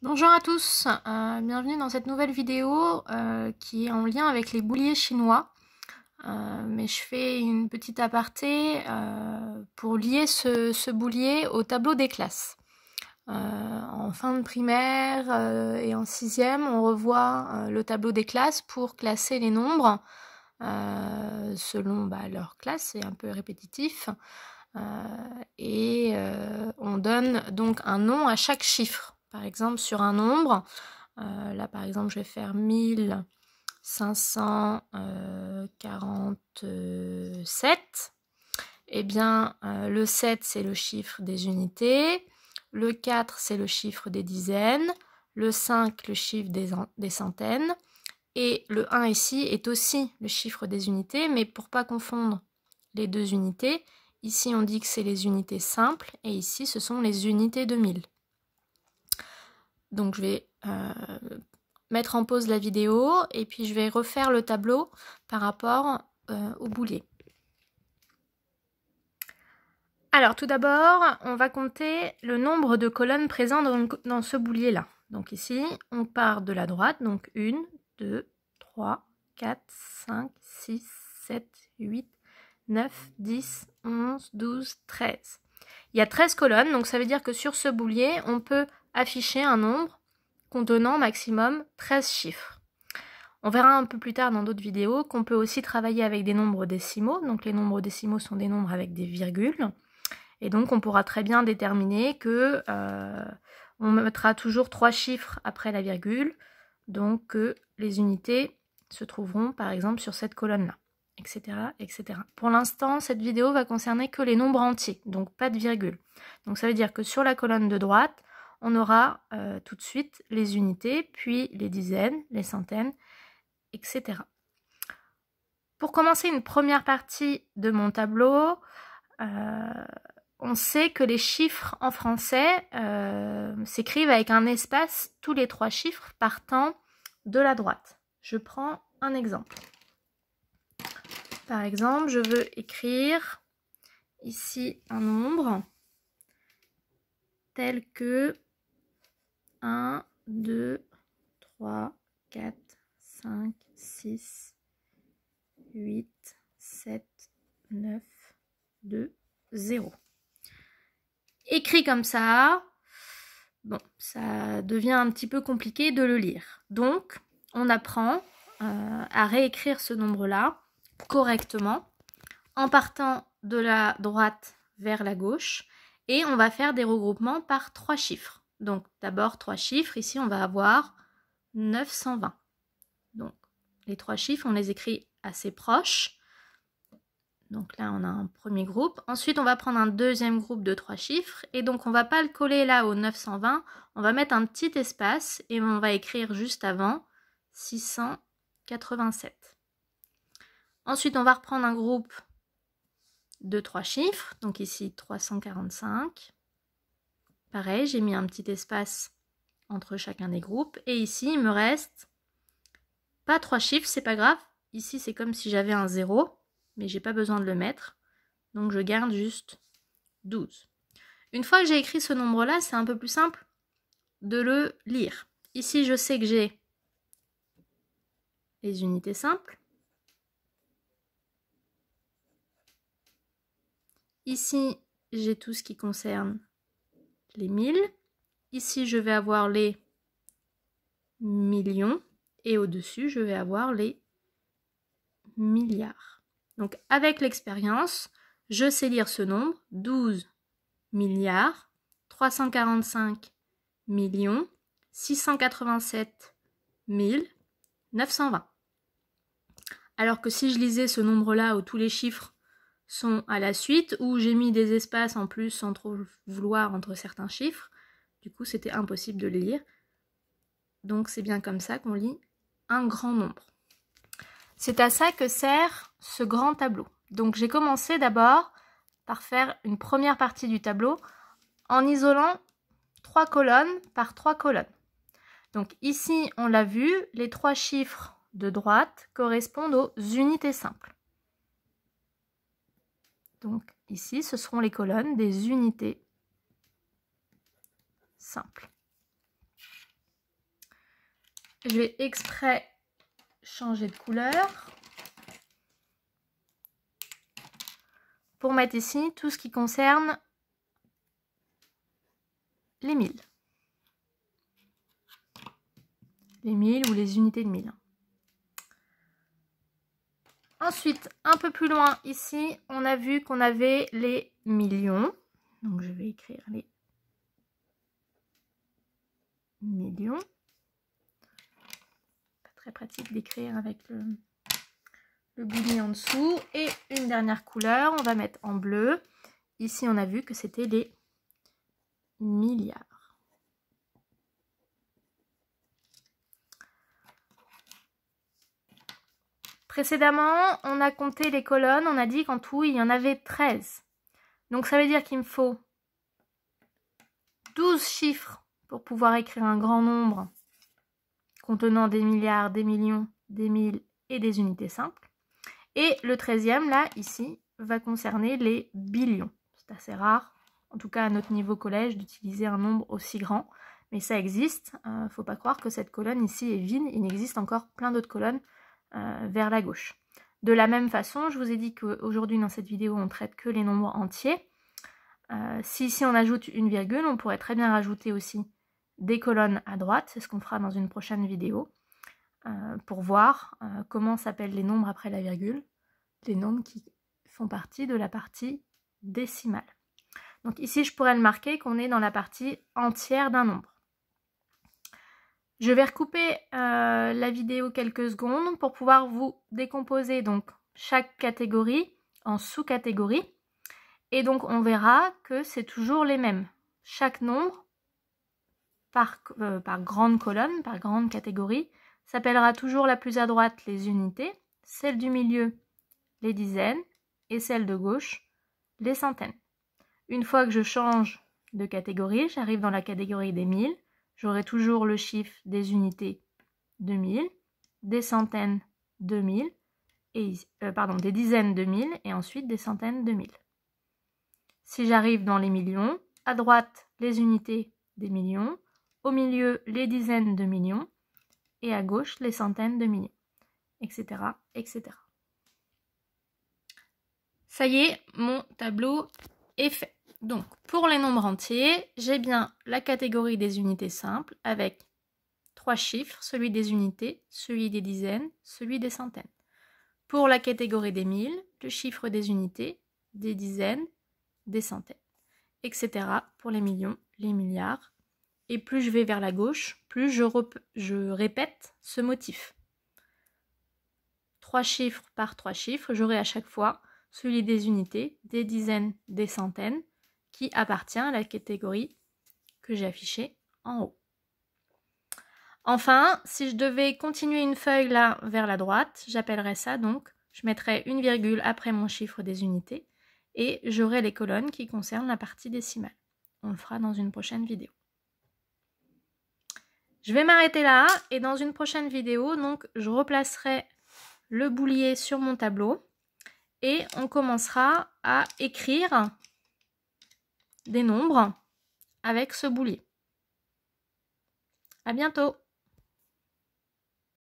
Bonjour à tous, bienvenue dans cette nouvelle vidéo qui est en lien avec les bouliers chinois. Mais je fais une petite aparté pour lier ce boulier au tableau des classes. En fin de primaire et en sixième, on revoit le tableau des classes pour classer les nombres selon leur classe, c'est un peu répétitif. On donne donc un nom à chaque chiffre. Par exemple, sur un nombre, là par exemple je vais faire 1547. Eh bien, le 7 c'est le chiffre des unités, le 4 c'est le chiffre des dizaines, le 5 le chiffre des centaines, et le 1 ici est aussi le chiffre des unités, mais pour pas confondre les deux unités, ici on dit que c'est les unités simples, et ici ce sont les unités de 1000. Donc je vais mettre en pause la vidéo, et puis je vais refaire le tableau par rapport au boulier. Alors tout d'abord, on va compter le nombre de colonnes présentes dans ce boulier-là. Donc ici, on part de la droite, donc 1, 2, 3, 4, 5, 6, 7, 8, 9, 10, 11, 12, 13. Il y a 13 colonnes, donc ça veut dire que sur ce boulier, on peut afficher un nombre contenant maximum 13 chiffres. On verra un peu plus tard dans d'autres vidéos qu'on peut aussi travailler avec des nombres décimaux. Donc les nombres décimaux sont des nombres avec des virgules. Et donc on pourra très bien déterminer que on mettra toujours 3 chiffres après la virgule. Donc que les unités se trouveront par exemple sur cette colonne-là, etc., etc. Pour l'instant, cette vidéo va concerner que les nombres entiers, donc pas de virgule. Donc ça veut dire que sur la colonne de droite, on aura tout de suite les unités, puis les dizaines, les centaines, etc. Pour commencer une première partie de mon tableau, on sait que les chiffres en français s'écrivent avec un espace tous les 3 chiffres partant de la droite. Je prends un exemple. Par exemple, je veux écrire ici un nombre tel que 1, 2, 3, 4, 5, 6, 8, 7, 9, 2, 0. Écrit comme ça, bon, ça devient un petit peu compliqué de le lire. Donc, on apprend à réécrire ce nombre-là correctement en partant de la droite vers la gauche, et on va faire des regroupements par 3 chiffres. Donc, d'abord 3 chiffres, ici on va avoir 920. Donc, les 3 chiffres, on les écrit assez proches. Donc là, on a un premier groupe. Ensuite, on va prendre un deuxième groupe de 3 chiffres. Et donc, on ne va pas le coller là au 920. On va mettre un petit espace et on va écrire juste avant 687. Ensuite, on va reprendre un groupe de 3 chiffres. Donc ici, 345. Pareil, j'ai mis un petit espace entre chacun des groupes. Et ici, il me reste pas 3 chiffres, c'est pas grave. Ici, c'est comme si j'avais un 0. Mais j'ai pas besoin de le mettre, donc je garde juste 12. Une fois que j'ai écrit ce nombre-là, c'est un peu plus simple de le lire. Ici, je sais que j'ai les unités simples. Ici, j'ai tout ce qui concerne les 1000. Ici, je vais avoir les millions. Et au-dessus, je vais avoir les milliards. Donc, avec l'expérience, je sais lire ce nombre, 12 milliards, 345 millions, 687 920. Alors que si je lisais ce nombre-là où tous les chiffres sont à la suite, où j'ai mis des espaces en plus sans trop vouloir entre certains chiffres, du coup c'était impossible de le lire. Donc c'est bien comme ça qu'on lit un grand nombre. C'est à ça que sert ce grand tableau. Donc j'ai commencé d'abord par faire une première partie du tableau en isolant 3 colonnes par 3 colonnes. Donc ici, on l'a vu, les 3 chiffres de droite correspondent aux unités simples. Donc ici, ce seront les colonnes des unités simples. Je vais exprès changer de couleur pour mettre ici tout ce qui concerne les 1000. Les 1000 ou les unités de 1000. Ensuite, un peu plus loin ici, on a vu qu'on avait les millions. Donc je vais écrire les millions. Pas très pratique d'écrire avec le bouilli en dessous. Et une dernière couleur, on va mettre en bleu. Ici, on a vu que c'était les milliards. Précédemment, on a compté les colonnes, on a dit qu'en tout, il y en avait 13. Donc ça veut dire qu'il me faut 12 chiffres pour pouvoir écrire un grand nombre contenant des milliards, des millions, des mille et des unités simples. Et le 13e, là, ici, va concerner les billions. C'est assez rare, en tout cas à notre niveau collège, d'utiliser un nombre aussi grand. Mais ça existe. Faut pas croire que cette colonne ici est vide. Il existe encore plein d'autres colonnes vers la gauche. De la même façon, je vous ai dit qu'aujourd'hui, dans cette vidéo, on traite que les nombres entiers. Si ici on ajoute une virgule, on pourrait très bien rajouter aussi des colonnes à droite. C'est ce qu'on fera dans une prochaine vidéo. Pour voir comment s'appellent les nombres après la virgule, les nombres qui font partie de la partie décimale. Donc ici, je pourrais le marquer qu'on est dans la partie entière d'un nombre. Je vais recouper la vidéo quelques secondes pour pouvoir vous décomposer donc chaque catégorie en sous-catégories. Et donc on verra que c'est toujours les mêmes. Chaque nombre par grande colonne, par grande catégorie, s'appellera toujours la plus à droite les unités, celle du milieu les dizaines et celle de gauche les centaines. Une fois que je change de catégorie, j'arrive dans la catégorie des 1000, j'aurai toujours le chiffre des unités de 1000, des centaines de 1000, et, des dizaines de 1000 et ensuite des centaines de 1000. Si j'arrive dans les millions, à droite les unités des millions, au milieu les dizaines de millions, et à gauche les centaines de millions, etc., etc. Ça y est, mon tableau est fait. Donc, pour les nombres entiers, j'ai bien la catégorie des unités simples avec 3 chiffres, celui des unités, celui des dizaines, celui des centaines. Pour la catégorie des 1000, le chiffre des unités, des dizaines, des centaines, etc. pour les millions, les milliards. Et plus je vais vers la gauche, plus je répète ce motif. 3 chiffres par 3 chiffres, j'aurai à chaque fois celui des unités, des dizaines, des centaines, qui appartient à la catégorie que j'ai affichée en haut. Enfin, si je devais continuer une feuille là vers la droite, j'appellerais ça donc, je mettrais une virgule après mon chiffre des unités et j'aurai les colonnes qui concernent la partie décimale. On le fera dans une prochaine vidéo. Je vais m'arrêter là et dans une prochaine vidéo, donc, je replacerai le boulier sur mon tableau et on commencera à écrire des nombres avec ce boulier. À bientôt!